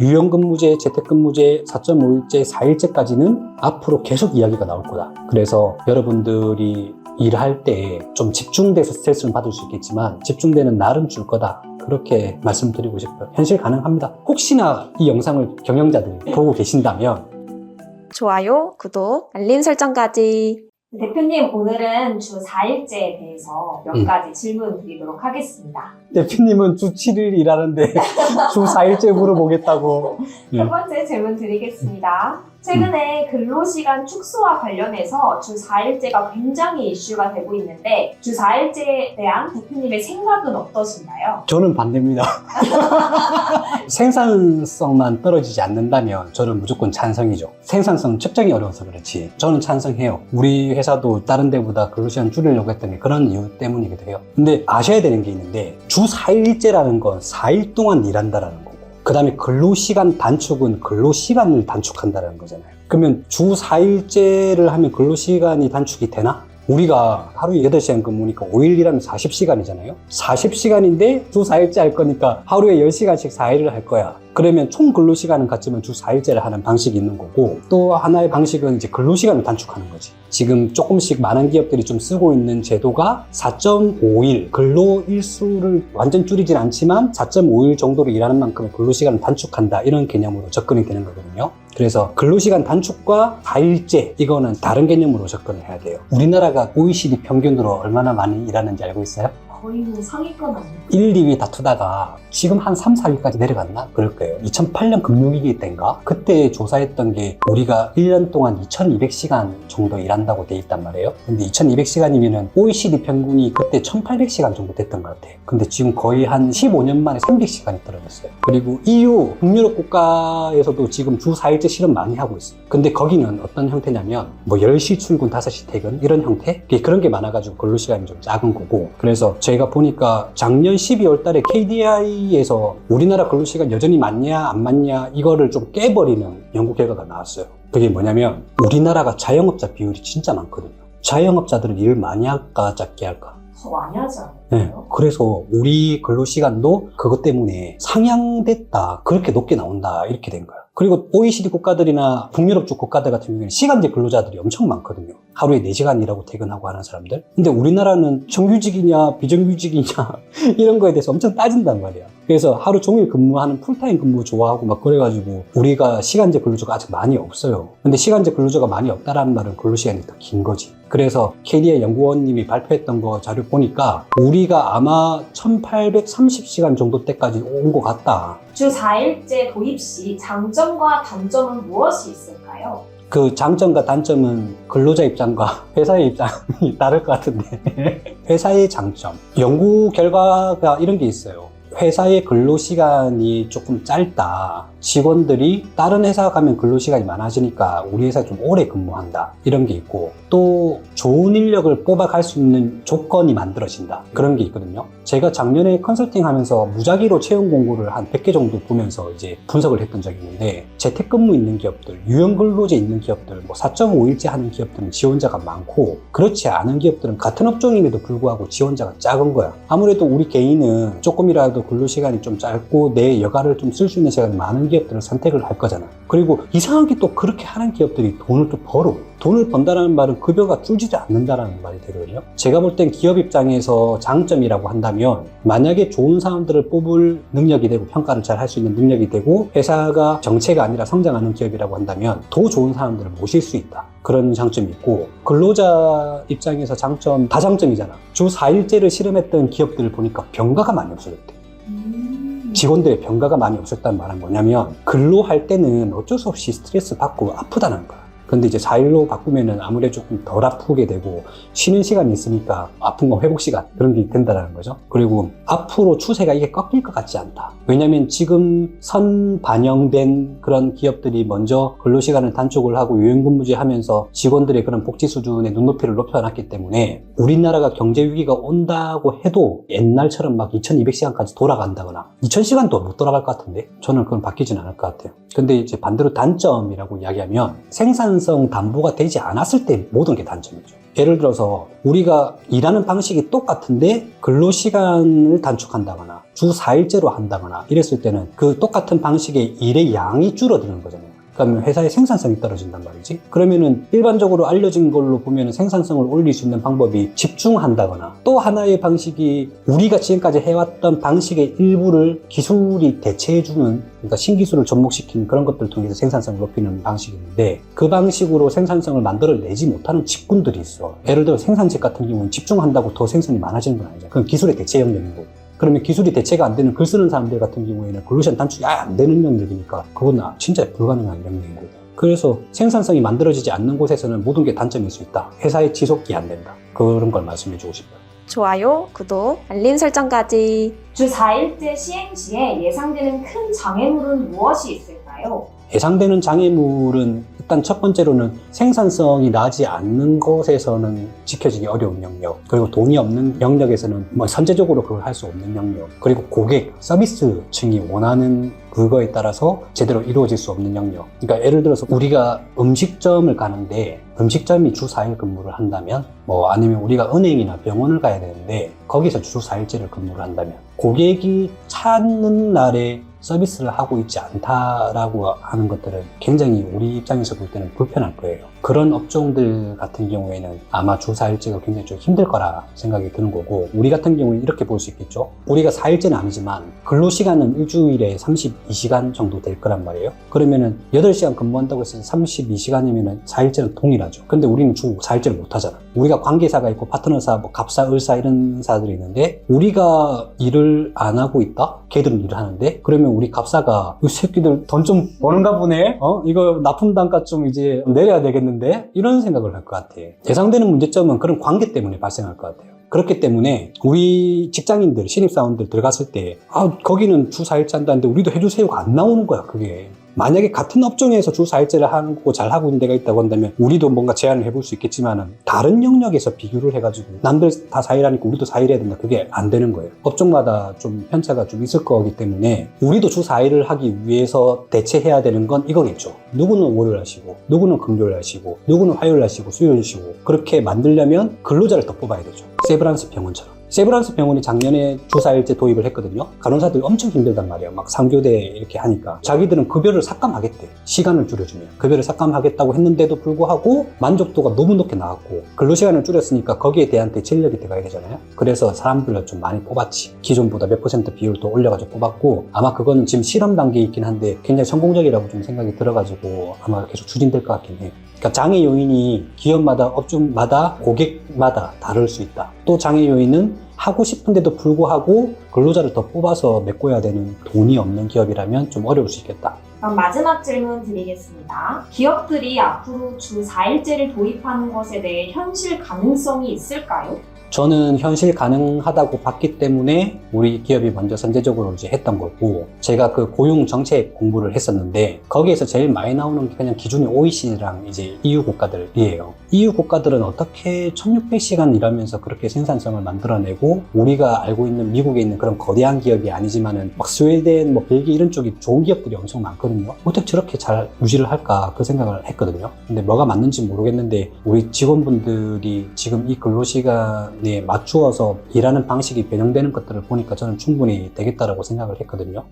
유연근무제, 재택근무제, 4.5일제, 4일제까지는 앞으로 계속 이야기가 나올 거다. 그래서 여러분들이 일할 때 좀 집중돼서 스트레스는 받을 수 있겠지만 집중되는 날은 줄 거다. 그렇게 말씀드리고 싶어요. 현실 가능합니다. 혹시나 이 영상을 경영자들이 보고 계신다면 좋아요, 구독, 알림 설정까지. 대표님, 오늘은 주 4일제에 대해서 몇 가지 질문 드리도록 하겠습니다. 대표님은 주 7일 일하는데 주 4일째 물어보겠다고. 첫 번째 질문 드리겠습니다. 최근에 근로시간 축소와 관련해서 주 4일제가 굉장히 이슈가 되고 있는데 주 4일제에 대한 대표님의 생각은 어떠신가요? 저는 반대입니다. 생산성만 떨어지지 않는다면 저는 무조건 찬성이죠. 생산성 측정이 어려워서 그렇지 저는 찬성해요. 우리 회사도 다른 데보다 근로시간 줄이려고 했던 게 그런 이유 때문이기도 해요. 근데 아셔야 되는 게 있는데 주 4일제라는 건 4일 동안 일한다라는 거고 그 다음에 근로시간 단축은 근로시간을 단축한다는 거잖아요. 그러면 주 4일제를 하면 근로시간이 단축이 되나? 우리가 하루에 8시간 근무니까 5일 일하면 40시간이잖아요. 40시간인데 주 4일째 할 거니까 하루에 10시간씩 4일을 할 거야. 그러면 총 근로시간은 같지만 주 4일째를 하는 방식이 있는 거고 또 하나의 방식은 이제 근로시간을 단축하는 거지. 지금 조금씩 많은 기업들이 좀 쓰고 있는 제도가 4.5일 근로일수를 완전 줄이진 않지만 4.5일 정도로 일하는 만큼의 근로시간을 단축한다 이런 개념으로 접근이 되는 거거든요. 그래서 근로시간 단축과 4일제 이거는 다른 개념으로 접근을 해야 돼요. 우리나라가 OECD 평균으로 얼마나 많이 일하는지 알고 있어요? 거의 뭐 상위권 아니에요? 1, 2위 다투다가 지금 한 3, 4위까지 내려갔나? 그럴 거예요. 2008년 금융위기 때인가? 그때 조사했던 게 우리가 1년 동안 2200시간 정도 일한다고 돼 있단 말이에요. 근데 2200시간이면은 OECD 평균이 그때 1800시간 정도 됐던 것 같아요. 근데 지금 거의 한 15년 만에 300시간이 떨어졌어요. 그리고 EU, 북유럽 국가에서도 지금 주 4일제 실험 많이 하고 있어요. 근데 거기는 어떤 형태냐면 뭐 10시 출근, 5시 퇴근 이런 형태? 그런 게 많아가지고 근로시간이 좀 작은 거고 그래서 제가 보니까 작년 12월 달에 KDI에서 우리나라 근로시간 여전히 맞냐 안 맞냐 이거를 좀 깨버리는 연구 결과가 나왔어요. 그게 뭐냐면 우리나라가 자영업자 비율이 진짜 많거든요. 자영업자들은 일 많이 할까 작게 할까? 더 많이 하지 않아요? 네, 그래서 우리 근로시간도 그것 때문에 상향됐다 그렇게 높게 나온다 이렇게 된 거야. 그리고 OECD 국가들이나 북유럽 쪽 국가들 같은 경우에는 시간제 근로자들이 엄청 많거든요. 하루에 4시간 일하고 퇴근하고 하는 사람들. 근데 우리나라는 정규직이냐 비정규직이냐 이런 거에 대해서 엄청 따진단 말이야. 그래서 하루 종일 근무하는 풀타임 근무 좋아하고 막 그래가지고 우리가 시간제 근로자가 아직 많이 없어요. 근데 시간제 근로자가 많이 없다라는 말은 근로시간이 더 긴 거지. 그래서 KDI 연구원님이 발표했던 거 자료 보니까 우리가 아마 1830시간 정도 때까지 온 것 같다. 주 4일제 도입 시 장점과 단점은 무엇이 있을까요? 그 장점과 단점은 근로자 입장과 회사의 입장이 다를 것 같은데 회사의 장점 연구 결과가 이런 게 있어요. 회사의 근로시간이 조금 짧다. 직원들이 다른 회사 가면 근로시간이 많아지니까 우리 회사에 좀 오래 근무한다. 이런 게 있고 또 좋은 인력을 뽑아갈 수 있는 조건이 만들어진다. 그런 게 있거든요. 제가 작년에 컨설팅 하면서 무작위로 채용 공고를 한 100개 정도 보면서 이제 분석을 했던 적이 있는데 재택근무 있는 기업들, 유연근로제 있는 기업들, 뭐 4.5일제 하는 기업들은 지원자가 많고 그렇지 않은 기업들은 같은 업종임에도 불구하고 지원자가 작은 거야. 아무래도 우리 개인은 조금이라도 근로시간이 좀 짧고 내 여가를 좀 쓸 수 있는 시간이 많은 기업들을 선택을 할 거잖아. 그리고 이상하게 또 그렇게 하는 기업들이 돈을 또 벌어. 돈을 번다라는 말은 급여가 줄지 않는다라는 말이 되거든요. 제가 볼 땐 기업 입장에서 장점이라고 한다면 만약에 좋은 사람들을 뽑을 능력이 되고 평가를 잘 할 수 있는 능력이 되고 회사가 정체가 아니라 성장하는 기업이라고 한다면 더 좋은 사람들을 모실 수 있다. 그런 장점이 있고 근로자 입장에서 장점, 다장점이잖아. 주 4일제를 실험했던 기업들을 보니까 병가가 많이 없어졌대. 직원들의 병가가 많이 없었다는 말은 뭐냐면 근로할 때는 어쩔 수 없이 스트레스 받고 아프다는 거야. 근데 이제 4일로 바꾸면은 아무래도 조금 덜 아프게 되고 쉬는 시간이 있으니까 아픈 건 회복 시간 그런 게 된다는 거죠. 그리고 앞으로 추세가 이게 꺾일 것 같지 않다. 왜냐면 지금 선반영된 그런 기업들이 먼저 근로시간을 단축을 하고 유연근무제 하면서 직원들의 그런 복지 수준의 눈높이를 높여놨기 때문에 우리나라가 경제 위기가 온다고 해도 옛날처럼 막 2200시간까지 돌아간다거나 2000시간도 못 돌아갈 것 같은데 저는 그건 바뀌진 않을 것 같아요. 근데 이제 반대로 단점이라고 이야기하면 생산성 담보가 되지 않았을 때 모든 게 단점이죠. 예를 들어서 우리가 일하는 방식이 똑같은데 근로시간을 단축한다거나 주 4일제로 한다거나 이랬을 때는 그 똑같은 방식의 일의 양이 줄어드는 거잖아요. 그러면 회사의 생산성이 떨어진단 말이지. 그러면은 일반적으로 알려진 걸로 보면 생산성을 올릴 수 있는 방법이 집중한다거나, 또 하나의 방식이 우리가 지금까지 해왔던 방식의 일부를 기술이 대체해주는, 그러니까 신기술을 접목시키는 그런 것들을 통해서 생산성을 높이는 방식인데, 그 방식으로 생산성을 만들어내지 못하는 직군들이 있어. 예를 들어 생산직 같은 경우는 집중한다고 더 생산이 많아지는 건 아니잖아. 그건 기술의 대체 영역인 거고. 그러면 기술이 대체가 안 되는 글 쓰는 사람들 같은 경우에는 근로시간 단축이 안 되는 영역이니까 그건 진짜 불가능한 영역인 거고. 그래서 생산성이 만들어지지 않는 곳에서는 모든 게 단점일 수 있다. 회사의 지속이 안 된다. 그런 걸 말씀해 주고 싶어요. 좋아요, 구독, 알림 설정까지. 주 4일제 시행 시에 예상되는 큰 장애물은 무엇이 있을까요? 예상되는 장애물은 일단 첫 번째로는 생산성이 나지 않는 곳에서는 지켜지기 어려운 영역, 그리고 돈이 없는 영역에서는 선제적으로 그걸 할 수 없는 영역, 그리고 고객, 서비스층이 원하는 그거에 따라서 제대로 이루어질 수 없는 영역. 그러니까 예를 들어서 우리가 음식점을 가는데 음식점이 주 4일 근무를 한다면, 아니면 우리가 은행이나 병원을 가야 되는데 거기서 주 4일제를 근무를 한다면, 고객이 찾는 날에 서비스를 하고 있지 않다라고 하는 것들은 굉장히 우리 입장에서 볼 때는 불편할 거예요. 그런 업종들 같은 경우에는 아마 주 4일제가 굉장히 좀 힘들 거라 생각이 드는 거고, 우리 같은 경우는 이렇게 볼 수 있겠죠. 우리가 4일제는 아니지만 근로시간은 일주일에 32시간 정도 될 거란 말이에요. 그러면은 8시간 근무한다고 해서 32시간이면은 4일제는 동일하죠. 근데 우리는 주 4일제를 못 하잖아. 우리가 관계사가 있고 파트너사, 갑사, 을사 이런 사들이 있는데, 우리가 일을 안 하고 있다? 걔들은 일을 하는데, 그러면 우리 갑사가 이 새끼들 돈 좀 버는가 보네? 이거 납품 단가 좀 이제 내려야 되겠는데? 이런 생각을 할 것 같아. 예상되는 문제점은 그런 관계 때문에 발생할 것 같아요. 그렇기 때문에 우리 직장인들, 신입사원들 들어갔을 때 거기는 주 4일째 한다는데 우리도 해주세요가 안 나오는 거야, 그게. 만약에 같은 업종에서 주 4일제를 하고 잘하고 있는 데가 있다고 한다면 우리도 뭔가 제안을 해볼 수 있겠지만은, 다른 영역에서 비교를 해가지고 남들 다 4일 하니까 우리도 4일 해야 된다, 그게 안 되는 거예요. 업종마다 좀 편차가 좀 있을 거기 때문에 우리도 주 4일을 하기 위해서 대체해야 되는 건 이거겠죠. 누구는 월요일 하시고, 누구는 금요일 하시고, 누구는 화요일 하시고, 수요일 하시고, 그렇게 만들려면 근로자를 더 뽑아야 되죠. 세브란스 병원처럼. 세브란스 병원이 작년에 주 4일제 도입을 했거든요. 간호사들이 엄청 힘들단 말이에요. 막 3교대 이렇게 하니까. 자기들은 급여를 삭감하겠대. 시간을 줄여주면. 급여를 삭감하겠다고 했는데도 불구하고 만족도가 너무 높게 나왔고, 근로시간을 줄였으니까 거기에 대한 대체인력이 들어가야 되잖아요. 그래서 사람들을 좀 많이 뽑았지. 기존보다 몇 % 비율을 더 올려가지고 뽑았고, 아마 그거는 지금 실험 단계에 있긴 한데 굉장히 성공적이라고 좀 생각이 들어가지고 아마 계속 추진될 것 같긴 해요. 그러니까 장애 요인이 기업마다, 업종마다, 고객마다 다를 수 있다. 또 장애 요인은 하고 싶은데도 불구하고 근로자를 더 뽑아서 메꿔야 되는 돈이 없는 기업이라면 좀 어려울 수 있겠다. 그럼 마지막 질문 드리겠습니다. 기업들이 앞으로 주 4일제를 도입하는 것에 대해 현실 가능성이 있을까요? 저는 현실 가능하다고 봤기 때문에 우리 기업이 먼저 선제적으로 이제 했던 거고, 제가 그 고용 정책 공부를 했었는데 거기에서 제일 많이 나오는 게 그냥 기준이 OECD랑 이제 EU 국가들이에요. EU 국가들은 어떻게 1600시간 일하면서 그렇게 생산성을 만들어내고, 우리가 알고 있는 미국에 있는 그런 거대한 기업이 아니지만은 막 스웨덴, 벨기에 이런 쪽이 좋은 기업들이 엄청 많거든요. 어떻게 저렇게 잘 유지를 할까 그 생각을 했거든요. 근데 뭐가 맞는지 모르겠는데 우리 직원분들이 지금 이 근로시간 맞추어서 일하는 방식이 변형되는 것들을 보니까 저는 충분히 되겠다라고 생각을 했거든요.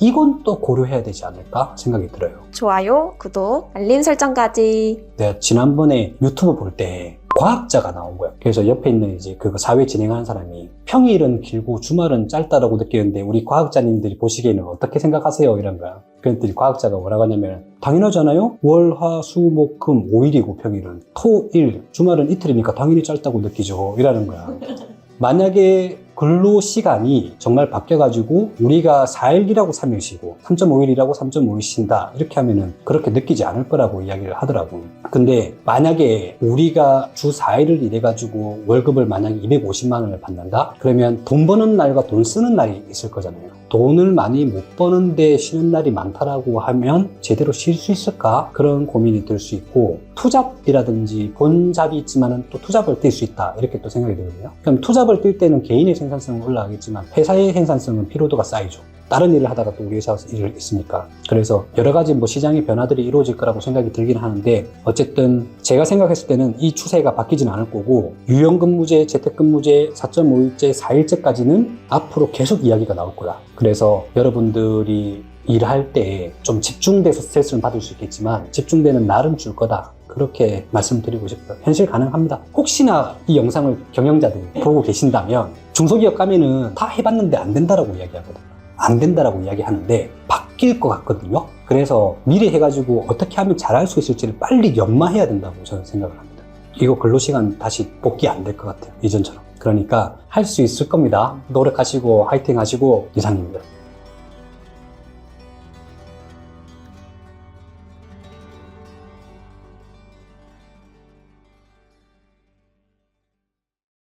이건 또 고려해야 되지 않을까 생각이 들어요. 좋아요, 구독, 알림 설정까지. 내가 지난번에 유튜브 볼 때 과학자가 나온 거야. 그래서 옆에 있는 이제 그거 사회 진행하는 사람이 평일은 길고 주말은 짧다라고 느끼는데 우리 과학자님들이 보시기에는 어떻게 생각하세요? 이런 거야. 그랬더니 과학자가 뭐라고 하냐면, 당연하잖아요? 월, 화, 수, 목, 금 5일이고 평일은. 토, 일, 주말은 이틀이니까 당연히 짧다고 느끼죠. 이라는 거야. 만약에 근로시간이 정말 바뀌어가지고 우리가 4일이라고 3일 쉬고 3.5일이라고 3.5일 쉰다 이렇게 하면은 그렇게 느끼지 않을 거라고 이야기를 하더라고요. 근데 만약에 우리가 주 4일을 일해가지고 월급을 만약에 250만 원을 받는다? 그러면 돈 버는 날과 돈 쓰는 날이 있을 거잖아요. 돈을 많이 못 버는데 쉬는 날이 많다라고 하면 제대로 쉴 수 있을까? 그런 고민이 들 수 있고, 투잡이라든지 본잡이 있지만은 또 투잡을 뛸 수 있다 이렇게 또 생각이 들거든요. 그럼 투잡을 뛸 때는 개인의 생산성은 올라가겠지만 회사의 생산성은 피로도가 쌓이죠. 다른 일을 하다가 또 우리 회사에서 일을 했으니까. 그래서 여러 가지 뭐 시장의 변화들이 이루어질 거라고 생각이 들긴 하는데, 어쨌든 제가 생각했을 때는 이 추세가 바뀌지는 않을 거고, 유연근무제, 재택근무제, 4.5일제, 4일제까지는 앞으로 계속 이야기가 나올 거다. 그래서 여러분들이 일할 때 좀 집중돼서 스트레스를 받을 수 있겠지만 집중되는 날은 줄 거다. 그렇게 말씀드리고 싶어요. 현실 가능합니다. 혹시나 이 영상을 경영자들 보고 계신다면 중소기업 가면은 다 해봤는데 안 된다라고 이야기하거든요. 안 된다라고 이야기하는데 바뀔 것 같거든요. 그래서 미리 해가지고 어떻게 하면 잘할 수 있을지를 빨리 연마해야 된다고 저는 생각을 합니다. 이거 근로시간 다시 복귀 안 될 것 같아요. 이전처럼. 그러니까 할 수 있을 겁니다. 노력하시고 화이팅 하시고 이상입니다.